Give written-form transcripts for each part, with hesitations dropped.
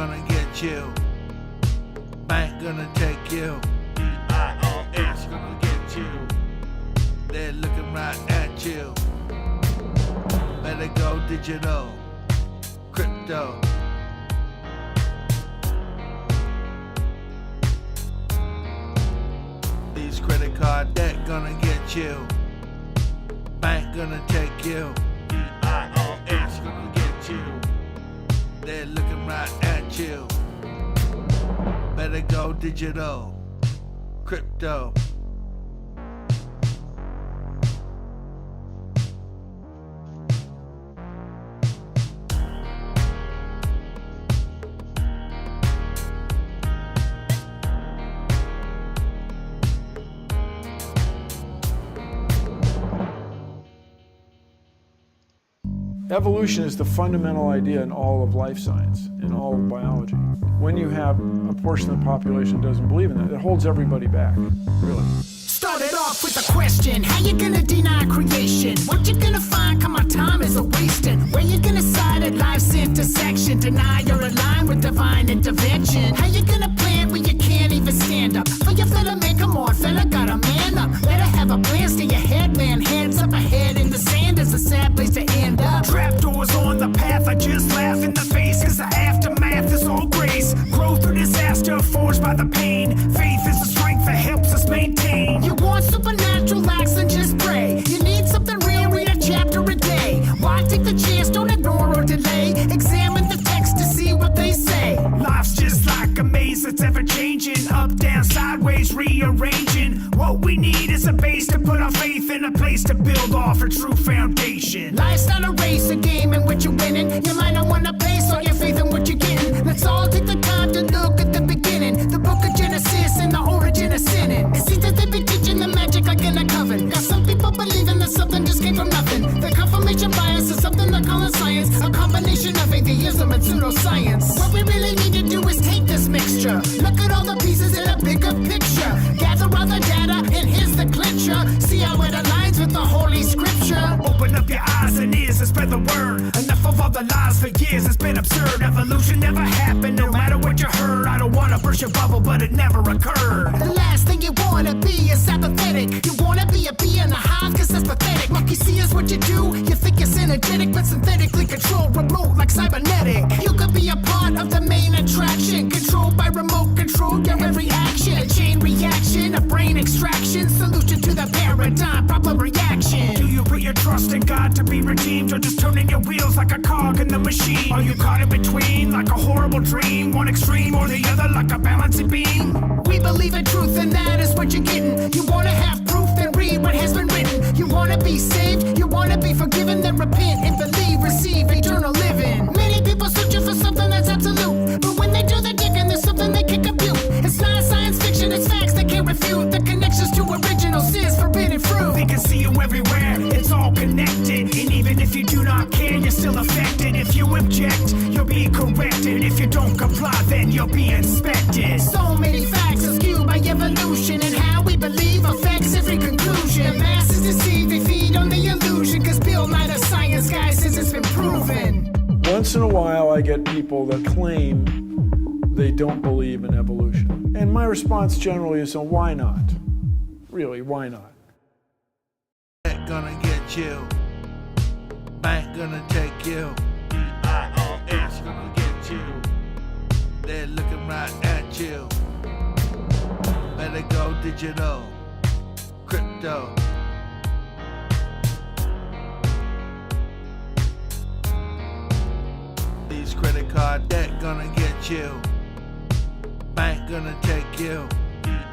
gonna get you. Bank gonna take you. IRS gonna get you. They're looking right at you. Better go digital. Crypto. These credit card debt gonna get you. Bank gonna take you. IRS gonna get you. They're looking right at you. Better go digital. Crypto. Evolution is the fundamental idea in all of life science, in all of biology. When you have a portion of the population that doesn't believe in that, it holds everybody back, really. Started off with a question, how you gonna deny creation? What you gonna find, come my time is a wasting. Where you gonna side at life's intersection? Deny you're aligned with divine intervention. How you gonna plant when you can't even stand up? For your fella, man, come on, fella, gotta man up. Better have a plan, stay your head, man, heads up ahead in the sand is a sad place to end up. Trapdoors on the path, I just laugh in the face, cause the aftermath is all grace. Growth through disaster, forged by the pain. Faith is the strength that helps us maintain. You want supernatural acts and just pray. You need something real, read a chapter a day. Why take the chance, don't ignore or delay. Examine the text to see what they say. Life's just like a maze that's ever changing. Up, down, sideways, rearranging. What we need is a base to put our faith in, a place to build off a true foundation. Life's not a race, a game in which you're winning. You might not wanna place all your faith in what you're getting. Let's all take the time to look at the beginning. The book of Genesis and the origin of sinning. It seems that they be teaching the magic like in a coven. Got some people believing that something just came from nothing. The confirmation bias is something they're calling science. A combination of atheism and pseudoscience. What we really need to do is take this mixture. Look at all the pieces in a bigger picture. Gather all the data and here's the clincher. See how it aligns with the holy scripture. Open up your eyes and ears and spread the word. Enough of all the lies for years, it's been absurd. Evolution never happened, no matter what you heard. I don't wanna burst your bubble, but it never occurred. The last thing you wanna be is apathetic. You wanna be a bee in a hive, cause that's pathetic. Monkey see is what you do, you think it's energetic, but synthetically controlled, remote like cybernetic. You could be a part of the main attraction, controlled by remote control, your every action. A chain reaction, a brain extraction, solution to the paradigm, problem reaction. Do you put your trust in God to be redeemed, or just turning your wheels like a cog in the machine? Are you caught in between, like a horrible dream? One extreme or the other, like a balancing beam? We believe in truth and that is what you're getting. You wanna have proof, then read what has been written. You wanna be saved, you wanna be forgiven, then repent and believe, receive eternal living. Many people searching for something that's absolute, but when they do the digging, there's something they can't compute. It's not science fiction, it's facts they can't refute. The connections to original sin's forbidden fruit. They can see you everywhere, it's all connected. And even if you do not care, you're still affected. If you object, you'll be corrected. If you don't comply, then you'll be inspected. So many facts are skewed by evolution, and how we believe affects every conclusion. Masses deceived, they feed on the illusion, cause Bill Nye, the science guy, says it's been proven. Once in a while, I get people that claim they don't believe in evolution. And my response generally is, so why not? Really, why not? Gonna get you. Bank gonna take you. IRS gonna get you. They're looking right at you. Better go digital. Crypto. These credit card debt gonna get you. Bank gonna take you.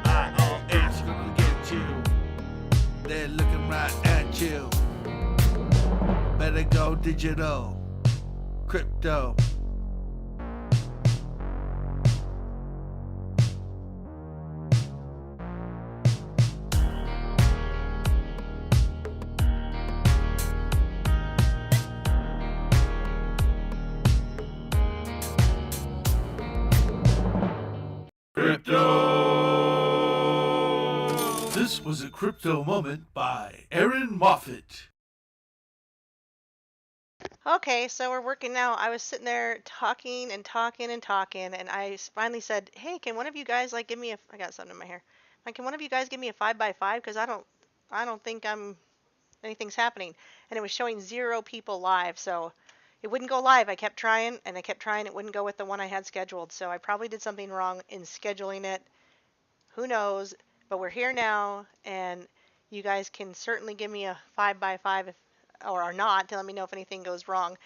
IRS gonna get you. They're looking right at you. Better go digital. Crypto. This was a crypto moment by Aaron Moffat. Okay, so we're working now. I was sitting there talking and talking and talking, and finally said, "Hey, can one of you guys like give me a? I got something in my hair. Like, can one of you guys give me a 5x5? Because I don't think anything's happening." And it was showing 0 people live, so it wouldn't go live. I kept trying and I kept trying. It wouldn't go with the one I had scheduled. So I probably did something wrong in scheduling it. Who knows? But we're here now, and you guys can certainly give me a 5x5 or not to let me know if anything goes wrong.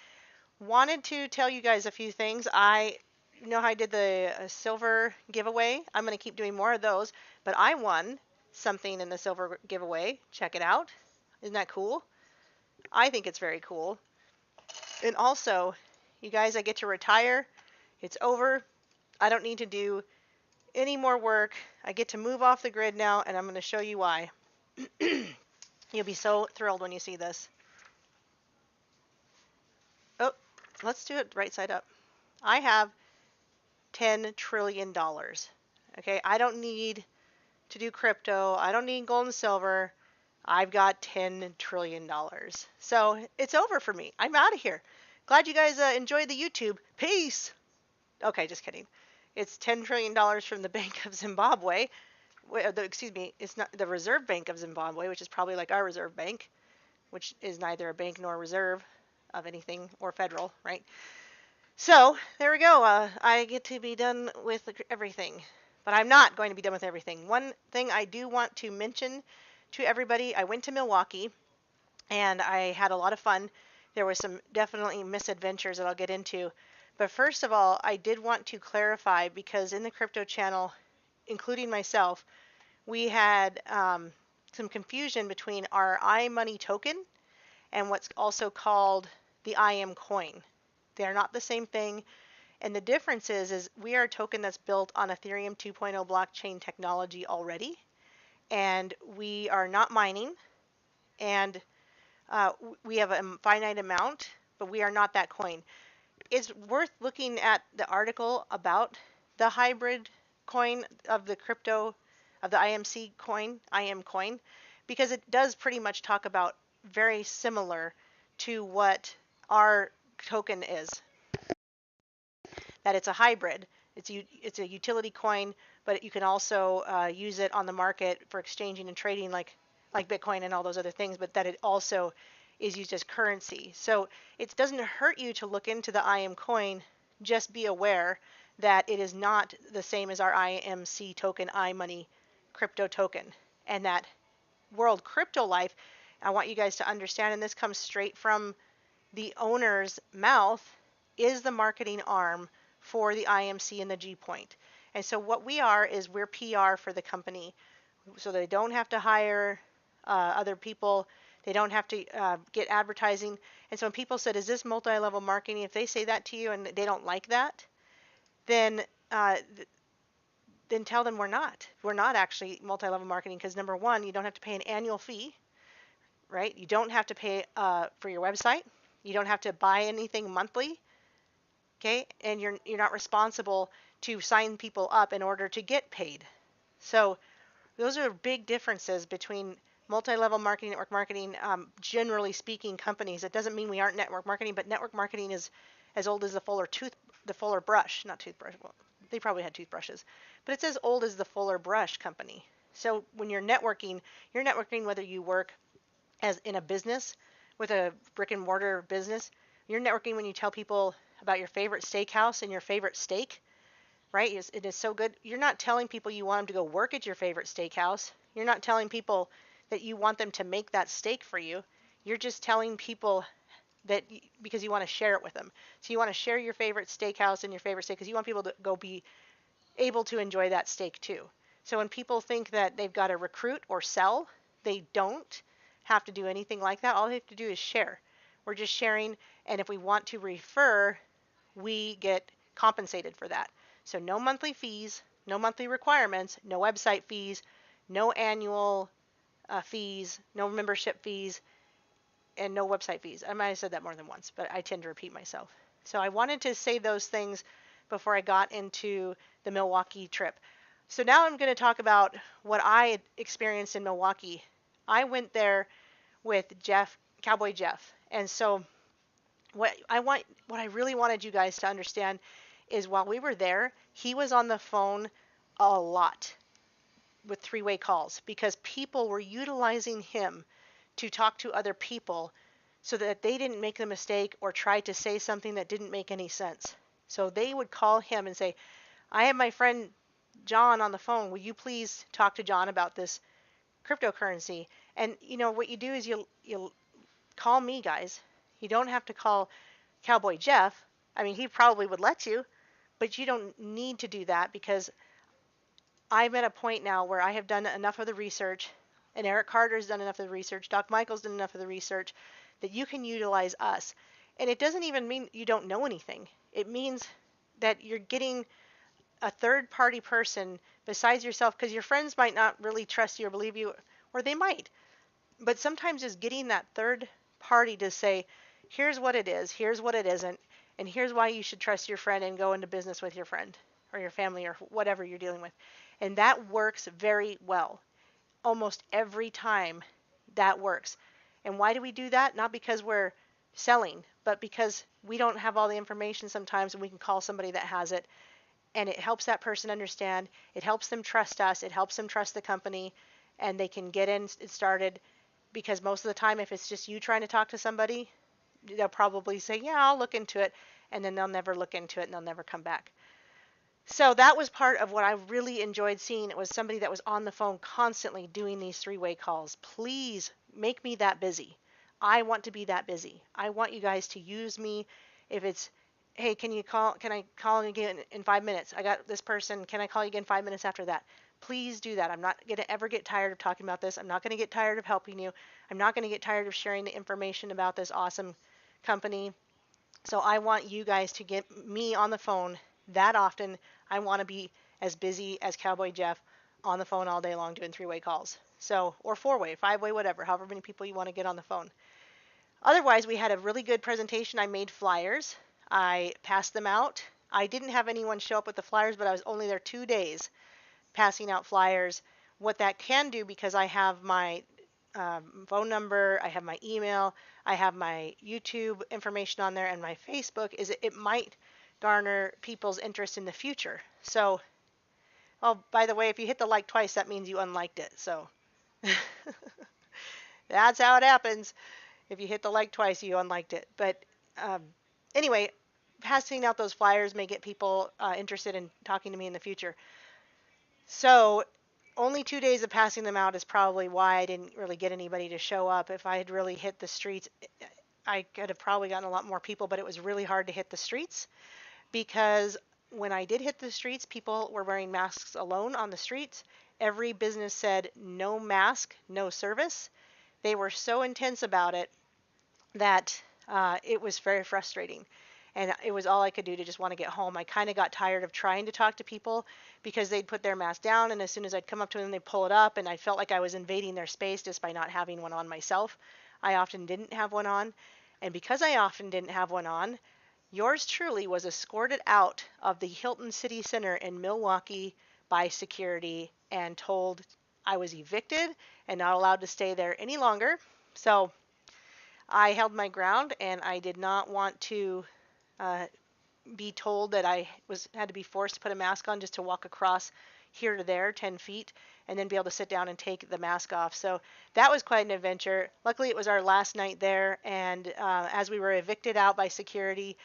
Wanted to tell you guys a few things. You know how I did the silver giveaway? I'm going to keep doing more of those, but I won something in the silver giveaway. Check it out. Isn't that cool? I think it's very cool. And also, you guys, I get to retire. It's over. I don't need to do any more work. I get to move off the grid now, and I'm going to show you why. You'll be so thrilled when you see this. Oh, let's do it right side up. I have $10 trillion. Okay, I don't need to do crypto. I don't need gold and silver. I've got $10 trillion. So it's over for me. I'm out of here. Glad you guys enjoyed the YouTube. Peace. Okay, just kidding. It's $10 trillion from the Bank of Zimbabwe. Excuse me, it's not the Reserve Bank of Zimbabwe, which is probably like our Reserve Bank, which is neither a bank nor a reserve of anything or federal, right? So there we go. I get to be done with everything, but I'm not going to be done with everything. One thing I do want to mention to everybody, I went to Milwaukee and I had a lot of fun. There was some definitely misadventures that I'll get into. But first of all, I did want to clarify because in the crypto channel, including myself, we had some confusion between our iMoney token and what's also called the IM coin. They're not the same thing. And the difference is we are a token that's built on Ethereum 2.0 blockchain technology already. And we are not mining. And we have a finite amount, but we are not that coin. It's worth looking at the article about the hybrid coin of the crypto, of the IMC coin, IM coin, because it does pretty much talk about very similar to what our token is. That it's a hybrid. It's a utility coin, but you can also use it on the market for exchanging and trading like Bitcoin and all those other things, but that it also is used as currency. So it doesn't hurt you to look into the IM coin. Just be aware that it is not the same as our IMC token, iMoney crypto token. And that World Crypto Life, I want you guys to understand, and this comes straight from the owner's mouth, is the marketing arm for the IMC and the G Point. And so what we are is we're PR for the company. So they don't have to hire other people. They don't have to get advertising. And so when people said, is this multi-level marketing? If they say that to you and they don't like that, then tell them we're not. We're not actually multi-level marketing because number one, you don't have to pay an annual fee, right? You don't have to pay for your website. You don't have to buy anything monthly. Okay, and you're not responsible to sign people up in order to get paid. So those are big differences between multi-level marketing, network marketing. Generally speaking, companies. It doesn't mean we aren't network marketing, but network marketing is as old as the Fuller brush, not toothbrush. Well, they probably had toothbrushes, but it's as old as the Fuller brush company. So when you're networking whether you work as in a business with a brick and mortar business. You're networking when you tell people about your favorite steakhouse and your favorite steak, right? It is so good. You're not telling people you want them to go work at your favorite steakhouse. You're not telling people that you want them to make that steak for you. You're just telling people that because you want to share it with them. So you want to share your favorite steakhouse and your favorite steak because you want people to go be able to enjoy that steak too. So when people think that they've got to recruit or sell, they don't have to do anything like that. All they have to do is share. We're just sharing, and if we want to refer, we get compensated for that. So no monthly fees, no monthly requirements, no website fees, no annual fees, no membership fees, and no website fees. I might have said that more than once, but I tend to repeat myself. So I wanted to say those things before I got into the Milwaukee trip. So now I'm going to talk about what I experienced in Milwaukee. I went there with Cowboy Jeff. And so what I really wanted you guys to understand is while we were there, he was on the phone a lot with three-way calls because people were utilizing him to talk to other people so that they didn't make the mistake or try to say something that didn't make any sense. So they would call him and say, I have my friend John on the phone. Will you please talk to John about this cryptocurrency? And what you do is you'll call me, guys. You don't have to call Cowboy Jeff. I mean, he probably would let you, but you don't need to do that because I'm at a point now where I have done enough of the research, and Eric Carter's done enough of the research, Doc Michael's done enough of the research, that you can utilize us. And it doesn't even mean you don't know anything. It means that you're getting a third party person besides yourself, because your friends might not really trust you or believe you, or they might. But sometimes just getting that third party to say, here's what it is, here's what it isn't, and here's why you should trust your friend and go into business with your friend or your family or whatever you're dealing with. And that works very well. Almost every time that works. And why do we do that? Not because we're selling, but because we don't have all the information sometimes and we can call somebody that has it. And it helps that person understand. It helps them trust us. It helps them trust the company. And they can get in it started. Because most of the time, if it's just you trying to talk to somebody, they'll probably say, yeah, I'll look into it. And then they'll never look into it and they'll never come back. So that was part of what I really enjoyed seeing. It was somebody that was on the phone constantly doing these three-way calls. Please make me that busy. I want to be that busy. I want you guys to use me. If it's, hey, can I call again in 5 minutes? I got this person. Can I call you again 5 minutes after that? Please do that. I'm not going to ever get tired of talking about this. I'm not going to get tired of helping you. I'm not going to get tired of sharing the information about this awesome company. So I want you guys to get me on the phone that often. I want to be as busy as Cowboy Jeff on the phone all day long doing three-way calls. So, or four-way, five-way, whatever, however many people you want to get on the phone. Otherwise, we had a really good presentation. I made flyers. I passed them out. I didn't have anyone show up with the flyers, but I was only there 2 days passing out flyers. What that can do, because I have my phone number, I have my email, I have my YouTube information on there, and my Facebook, is it might garner people's interest in the future. So, oh, by the way, if you hit the like twice, that means you unliked it. So that's how it happens. If you hit the like twice, you unliked it. But anyway, passing out those flyers may get people interested in talking to me in the future. So only 2 days of passing them out is probably why I didn't really get anybody to show up. If I had really hit the streets, I could have probably gotten a lot more people, but it was really hard to hit the streets because when I did hit the streets, people were wearing masks alone on the streets. Every business said no mask, no service. They were so intense about it that it was very frustrating. And it was all I could do to just want to get home. I kind of got tired of trying to talk to people because they'd put their mask down, and as soon as I'd come up to them, they'd pull it up, and I felt like I was invading their space just by not having one on myself. I often didn't have one on. And because I often didn't have one on, yours truly was escorted out of the Hilton City Center in Milwaukee by security and told I was evicted and not allowed to stay there any longer. So I held my ground, and I did not want to be told that I had to be forced to put a mask on just to walk across here to there 10 feet and then be able to sit down and take the mask off. So that was quite an adventure. Luckily, it was our last night there, and as we were evicted out by security,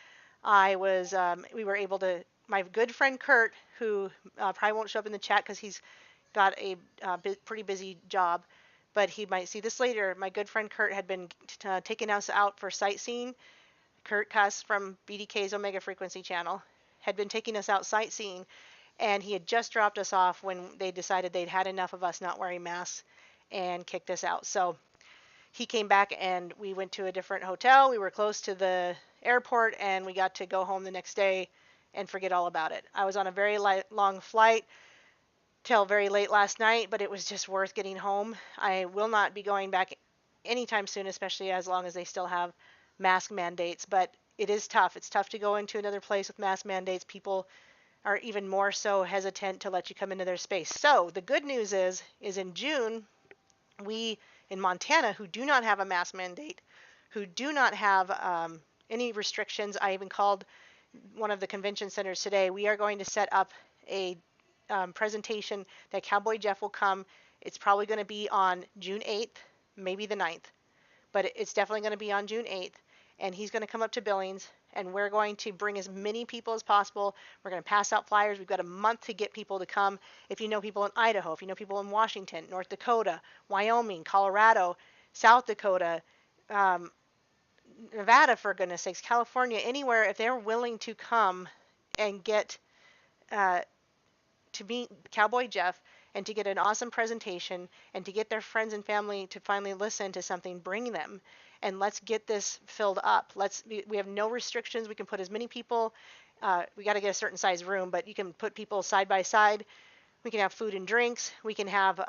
we were able to, my good friend Kurt, who probably won't show up in the chat because he's got a pretty busy job, but he might see this later. My good friend Kurt had been taking us out for sightseeing. Kurt Cuss from BDK's Omega Frequency channel had been taking us out sightseeing, and he had just dropped us off when they decided they'd had enough of us not wearing masks and kicked us out. So he came back and we went to a different hotel. We were close to the airport, and we got to go home the next day and forget all about it. I was on a very long flight till very late last night, but it was just worth getting home. I will not be going back anytime soon, especially as long as they still have mask mandates, but it is tough. It's tough to go into another place with mask mandates. People are even more so hesitant to let you come into their space. So the good news is in June, we in Montana, who do not have a mask mandate, who do not have any restrictions. I even called one of the convention centers today. We are going to set up a presentation that Cowboy Jeff will come. It's probably going to be on June 8th, maybe the 9th, but it's definitely going to be on June 8th. And he's going to come up to Billings, and we're going to bring as many people as possible. We're going to pass out flyers. We've got a month to get people to come. If you know people in Idaho, if you know people in Washington, North Dakota, Wyoming, Colorado, South Dakota, Nevada, for goodness sakes, California, anywhere, if they're willing to come and get to meet Cowboy Jeff and to get an awesome presentation and to get their friends and family to finally listen to something, bring them, and let's get this filled up. We have no restrictions. We can put as many people. We got to get a certain size room, but you can put people side by side. We can have food and drinks. We can have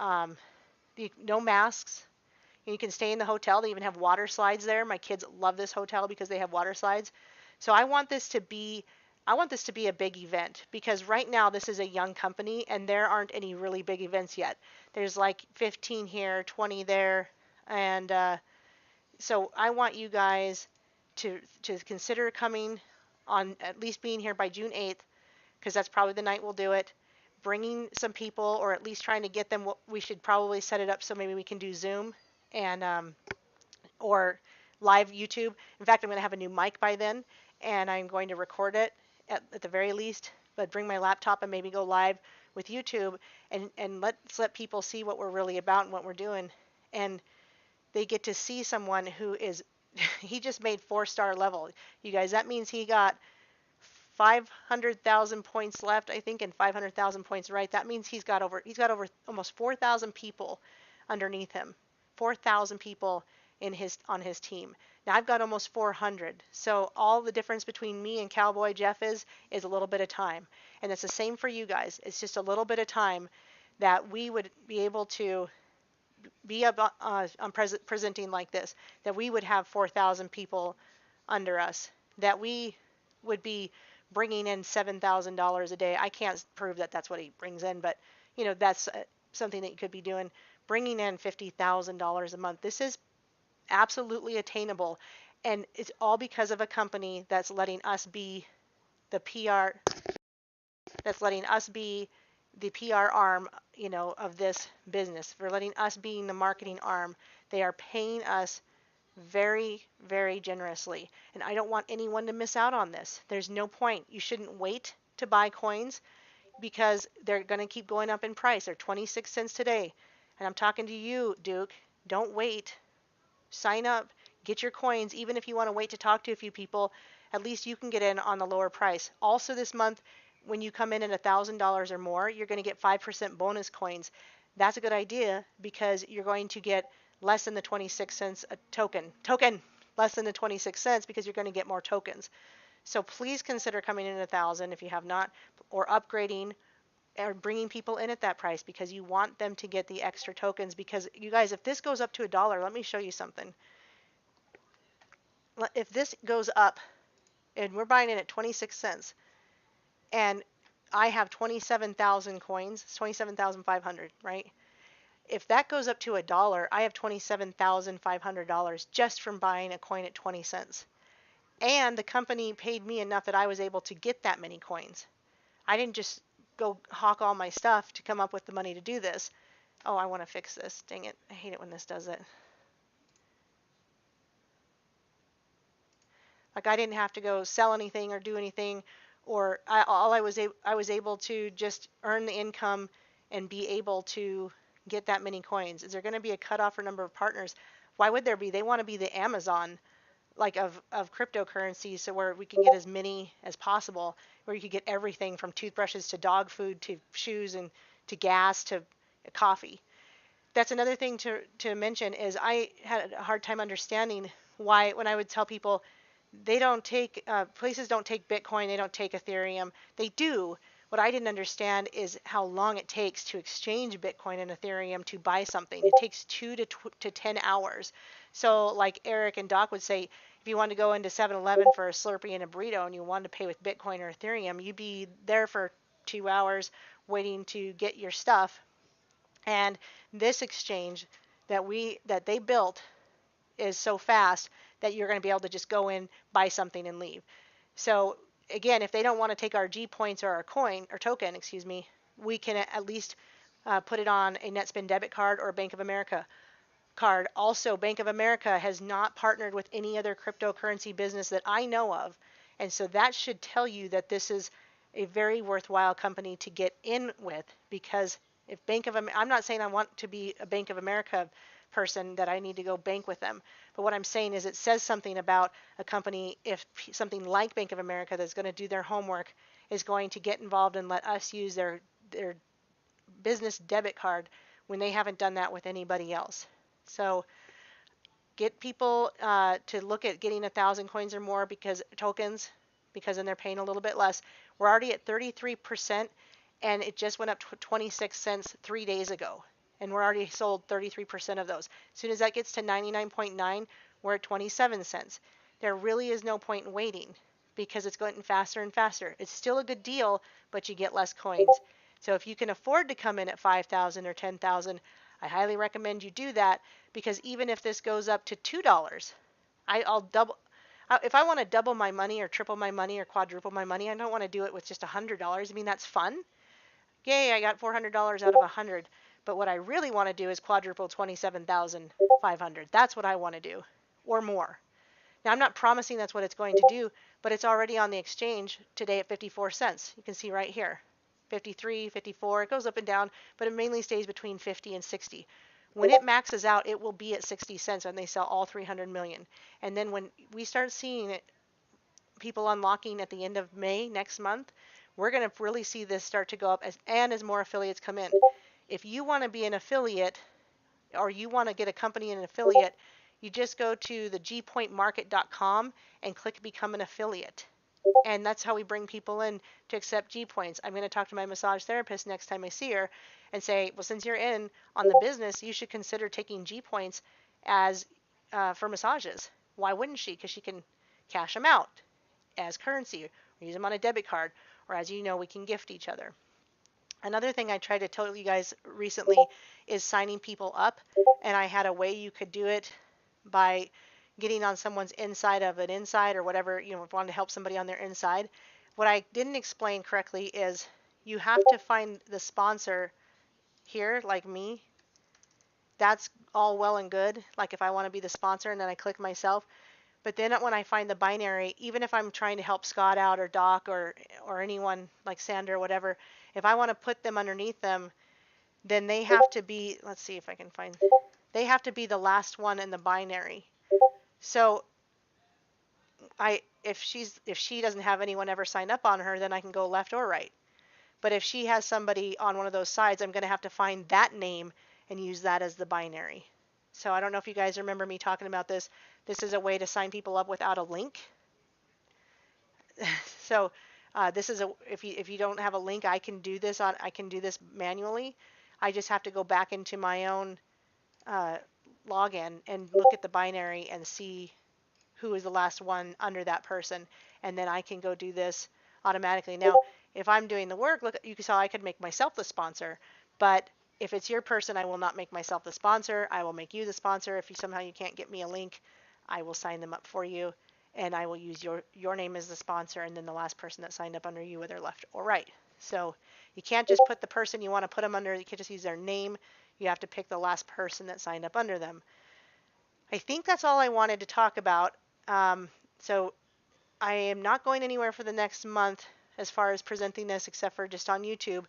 no masks. You can stay in the hotel. They even have water slides there. My kids love this hotel because they have water slides. So I want this to be a big event, because right now this is a young company and there aren't any really big events yet. There's like 15 here, 20 there, and so I want you guys to consider coming on, at least being here by June 8th, because that's probably the night we'll do it. Bringing some people, or at least trying to get them. We should probably set it up so maybe we can do Zoom and or live YouTube. In fact, I'm going to have a new mic by then, and I'm going to record it at the very least, but bring my laptop and maybe go live with YouTube, and let's let people see what we're really about and what we're doing. And they get to see someone who is, he just made 4-star level. You guys, that means he got 500,000 points left, I think, and 500,000 points right. That means he's got over almost 4,000 people underneath him. 4,000 people on his team. Now I've got almost 400. So all the difference between me and Cowboy Jeff is a little bit of time. And it's the same for you guys. It's just a little bit of time that we would be able to be on presenting like this, that we would have 4,000 people under us, that we would be bringing in $7,000 a day. I can't prove that that's what he brings in, but that's something that you could be doing, bringing in $50,000 a month. This is absolutely attainable, and it's all because of a company that's letting us be the PR, that's letting us be the PR arm, of this business. For letting us being the marketing arm. They are paying us very, very generously, and I don't want anyone to miss out on this. There's no point. You shouldn't wait to buy coins, because they're going to keep going up in price. They're 26 cents today, and I'm talking to you, Duke. Don't wait. Sign up, get your coins. Even if you want to wait to talk to a few people, at least you can get in on the lower price. Also this month, when you come in at $1,000 or more, you're going to get 5% bonus coins. That's a good idea, because you're going to get less than the 26 cents a token. Less than the 26 cents, because you're going to get more tokens. So please consider coming in at 1,000 if you have not, or upgrading, or bringing people in at that price, because you want them to get the extra tokens. Because you guys, if this goes up to $1, let me show you something. If this goes up, and we're buying it at 26 cents, and I have 27,000 coins, it's 27,500, right? If that goes up to $1, I have $27,500 just from buying a coin at 20 cents. And the company paid me enough that I was able to get that many coins. I didn't just go hawk all my stuff to come up with the money to do this. Oh, I want to fix this. Dang it. I hate it when this does it. Like, I didn't have to go sell anything or do anything, or I was able to just earn the income and be able to get that many coins. Is there going to be a cutoff for number of partners? Why would there be? They want to be the Amazon of cryptocurrency, so where we can get as many as possible, where you could get everything from toothbrushes to dog food to shoes and to gas to coffee. That's another thing to mention, is I had a hard time understanding why, when I would tell people they don't take, places don't take Bitcoin, they don't take Ethereum. They do. What I didn't understand is how long it takes to exchange Bitcoin and Ethereum to buy something. It takes 2 to 10 hours. So like Eric and Doc would say, if you wanted to go into 7-Eleven for a Slurpee and a burrito and you wanted to pay with Bitcoin or Ethereum, you'd be there for 2 hours waiting to get your stuff. And this exchange that they built is so fast that you're going to be able to just go in, buy something, and leave. So again, if they don't want to take our G points or our coin or token, excuse me, we can at least put it on a NetSpend debit card or a Bank of America card. Also, Bank of America has not partnered with any other cryptocurrency business that I know of. And so that should tell you that this is a very worthwhile company to get in with, because if Bank of America, I'm not saying I want to be a Bank of America person that I need to go bank with them. But what I'm saying is it says something about a company if something like Bank of America that's going to do their homework is going to get involved and let us use their business debit card when they haven't done that with anybody else. So get people to look at getting 1,000 coins or more because tokens, because then they're paying a little bit less. We're already at 33%, and it just went up to 26 cents 3 days ago, and we're already sold 33% of those. As soon as that gets to 99.9, we're at 27 cents. There really is no point in waiting because it's going faster and faster. It's still a good deal, but you get less coins. So if you can afford to come in at 5,000 or 10,000, I highly recommend you do that, because even if this goes up to $2, I'll double. If I want to double my money or triple my money or quadruple my money, I don't want to do it with just $100. I mean, that's fun. Yay, I got $400 out of 100. But what I really want to do is quadruple 27,500. That's what I want to do, or more. Now, I'm not promising that's what it's going to do, but it's already on the exchange today at 54 cents. You can see right here, 53, 54. It goes up and down, but it mainly stays between 50 and 60. When it maxes out, it will be at 60 cents when they sell all 300 million. And then when we start seeing it, people unlocking at the end of May next month, we're going to really see this start to go up as more affiliates come in. If you want to be an affiliate, or you want to get a company in an affiliate, you just go to the gpointmarket.com and click become an affiliate. And that's how we bring people in to accept G points. I'm going to talk to my massage therapist next time I see her and say, well, since you're in on the business, you should consider taking G points as for massages. Why wouldn't she? Because she can cash them out as currency or use them on a debit card, or as you know, we can gift each other. Another thing I tried to tell you guys recently is signing people up, and I had a way you could do it by getting on someone's inside of an inside or whatever, if you want to help somebody on their inside. What I didn't explain correctly is you have to find the sponsor here, like me. That's all well and good, like if I want to be the sponsor and then I click myself. But then when I find the binary, even if I'm trying to help Scott out or Doc or anyone like Sandra or whatever, if I want to put them underneath them, then they have to be, let's see if I can find, they have to be the last one in the binary. So if she doesn't have anyone ever sign up on her, then I can go left or right. But if she has somebody on one of those sides, I'm going to have to find that name and use that as the binary. So I don't know if you guys remember me talking about this. This is a way to sign people up without a link. So this is if you don't have a link, I can do this manually. I just have to go back into my own login and look at the binary and see who is the last one under that person, and then I can go do this automatically. Now, if I'm doing the work, look, you saw I could make myself the sponsor, but if it's your person, I will not make myself the sponsor. I will make you the sponsor. If somehow you can't get me a link, I will sign them up for you, and I will use your name as the sponsor, and then the last person that signed up under you, whether left or right. So you can't just put the person you want to put them under. You can't just use their name. You have to pick the last person that signed up under them. I think that's all I wanted to talk about. So I am not going anywhere for the next month as far as presenting this, except for just on YouTube.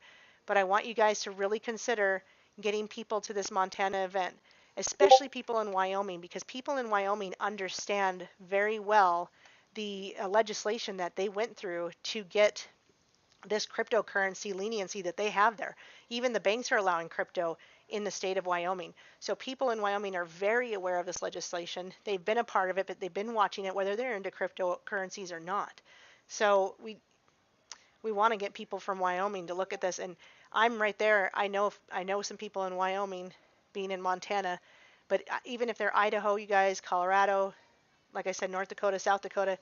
But I want you guys to really consider getting people to this Montana event, especially people in Wyoming, because people in Wyoming understand very well the legislation that they went through to get this cryptocurrency leniency that they have there. Even the banks are allowing crypto in the state of Wyoming. So people in Wyoming are very aware of this legislation. They've been a part of it, but they've been watching it, whether they're into cryptocurrencies or not. So we want to get people from Wyoming to look at this. And I'm right there. I know some people in Wyoming, being in Montana, but even if they're Idaho, you guys, Colorado, like I said, North Dakota, South Dakota,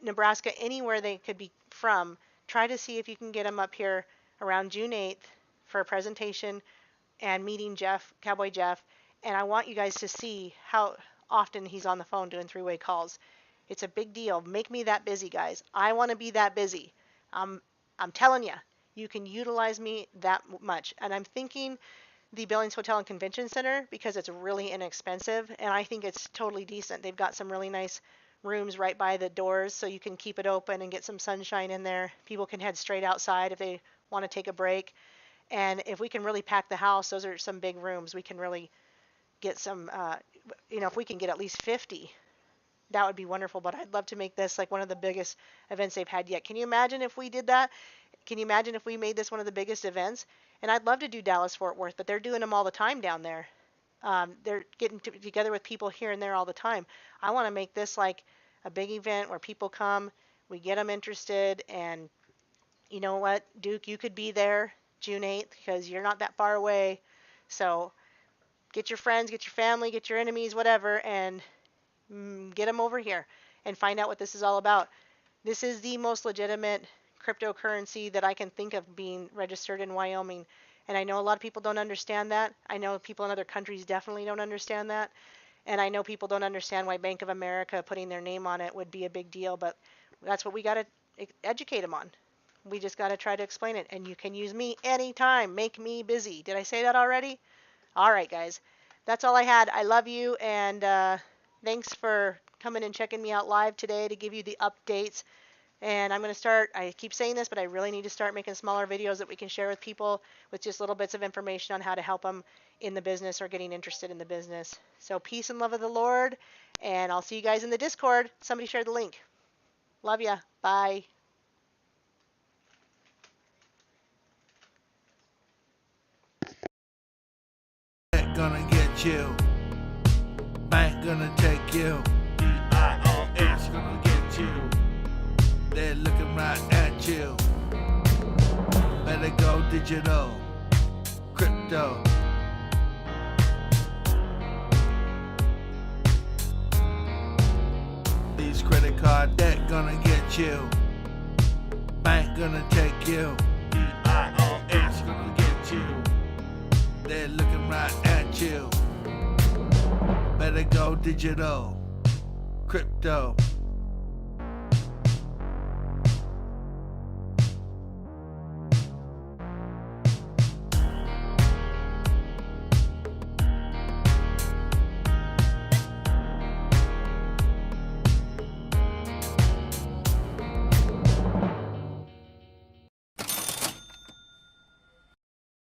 Nebraska, anywhere they could be from, try to see if you can get them up here around June 8th for a presentation and meeting Jeff, Cowboy Jeff. And I want you guys to see how often he's on the phone doing three-way calls. It's a big deal. Make me that busy, guys. I want to be that busy. I'm telling you, you can utilize me that much. And I'm thinking the Billings Hotel and Convention Center because it's really inexpensive, and I think it's totally decent. They've got some really nice rooms right by the doors, so you can keep it open and get some sunshine in there. People can head straight outside if they want to take a break. And if we can really pack the house, those are some big rooms. We can really get some, if we can get at least 50, that would be wonderful. But I'd love to make this like one of the biggest events they've had yet. Can you imagine if we did that? Can you imagine if we made this one of the biggest events? And I'd love to do Dallas Fort Worth, but they're doing them all the time down there. They're getting together with people here and there all the time. I want to make this like a big event where people come, we get them interested, and you know what, Duke, you could be there June 8th because you're not that far away. So get your friends, get your family, get your enemies, whatever, and get them over here and find out what this is all about. This is the most legitimate cryptocurrency that I can think of being registered in Wyoming. And I know a lot of people don't understand that. I know people in other countries definitely don't understand that. And I know people don't understand why Bank of America putting their name on it would be a big deal, but that's what we got to educate them on. We just got to try to explain it. And you can use me anytime. Make me busy. Did I say that already? All right, guys. That's all I had. I love you, and thanks for coming and checking me out live today to give you the updates. And I'm going to start, I keep saying this, but I really need to start making smaller videos that we can share with people with just little bits of information on how to help them in the business or getting interested in the business. So peace and love of the Lord, and I'll see you guys in the Discord. Somebody share the link. Love ya. Bye. Gonna get you. Bank gonna take you. IRS gonna get you. They're looking right at you. Better go digital. Crypto. These credit card debt gonna get you. Bank gonna take you. IRS gonna get you. They're looking right at you. Better go digital. Crypto.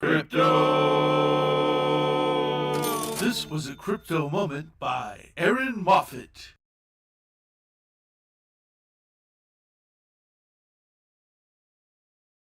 Crypto. This was a crypto moment by Aaron Moffat.